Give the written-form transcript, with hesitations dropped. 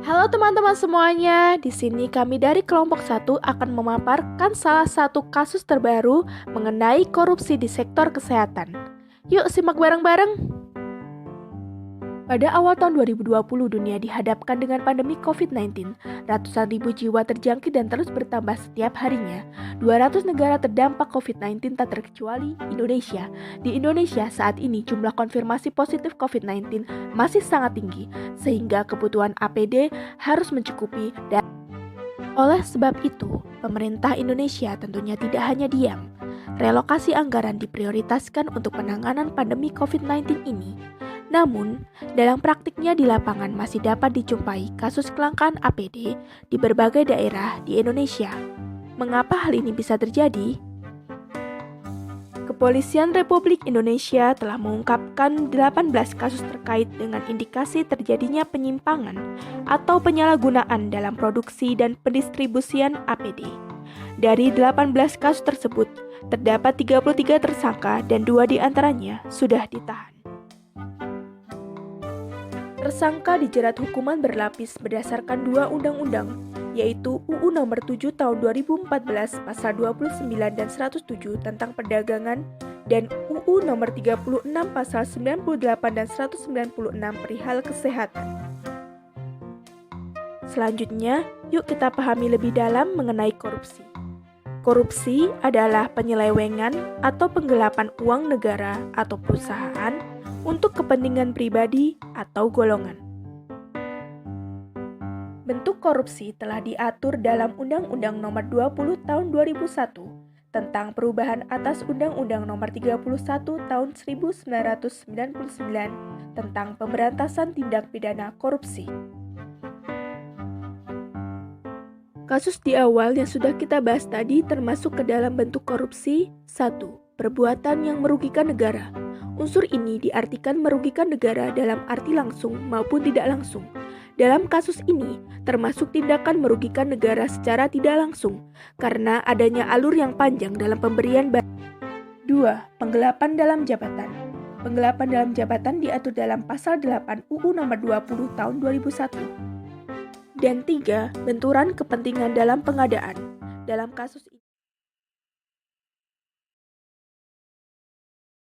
Halo teman-teman semuanya, di sini kami dari kelompok 1 akan memaparkan salah satu kasus terbaru mengenai korupsi di sektor kesehatan. Yuk simak bareng-bareng. Pada awal tahun 2020, dunia dihadapkan dengan pandemi COVID-19. Ratusan ribu jiwa terjangkit dan terus bertambah setiap harinya. 200 negara terdampak COVID-19 tak terkecuali Indonesia. Di Indonesia saat ini jumlah konfirmasi positif COVID-19 masih sangat tinggi, sehingga kebutuhan APD harus mencukupi dan oleh sebab itu, pemerintah Indonesia tentunya tidak hanya diam. Relokasi anggaran diprioritaskan untuk penanganan pandemi COVID-19 ini. Namun, dalam praktiknya di lapangan masih dapat dijumpai kasus kelangkaan APD di berbagai daerah di Indonesia. Mengapa hal ini bisa terjadi? Kepolisian Republik Indonesia telah mengungkapkan 18 kasus terkait dengan indikasi terjadinya penyimpangan atau penyalahgunaan dalam produksi dan pendistribusian APD. Dari 18 kasus tersebut, terdapat 33 tersangka dan 2 diantaranya sudah ditahan. Tersangka dijerat hukuman berlapis berdasarkan 2 undang-undang, yaitu UU Nomor 7 Tahun 2014 Pasal 29 dan 107 tentang perdagangan dan UU Nomor 36 Pasal 98 dan 196 perihal kesehatan. Selanjutnya, yuk kita pahami lebih dalam mengenai korupsi. Korupsi adalah penyelewengan atau penggelapan uang negara atau perusahaan untuk kepentingan pribadi atau golongan. Bentuk korupsi telah diatur dalam Undang-Undang Nomor 20 Tahun 2001 tentang perubahan atas Undang-Undang Nomor 31 Tahun 1999 tentang pemberantasan tindak pidana korupsi. Kasus di awal yang sudah kita bahas tadi termasuk ke dalam bentuk korupsi. 1. Perbuatan yang merugikan negara. Unsur ini diartikan merugikan negara dalam arti langsung maupun tidak langsung. Dalam kasus ini, termasuk tindakan merugikan negara secara tidak langsung, karena adanya alur yang panjang dalam pemberian bantuan. 2. Penggelapan dalam jabatan. Penggelapan dalam jabatan diatur dalam Pasal 8 UU Nomor 20 Tahun 2001. Dan 3. Benturan kepentingan dalam pengadaan. Dalam kasus ini,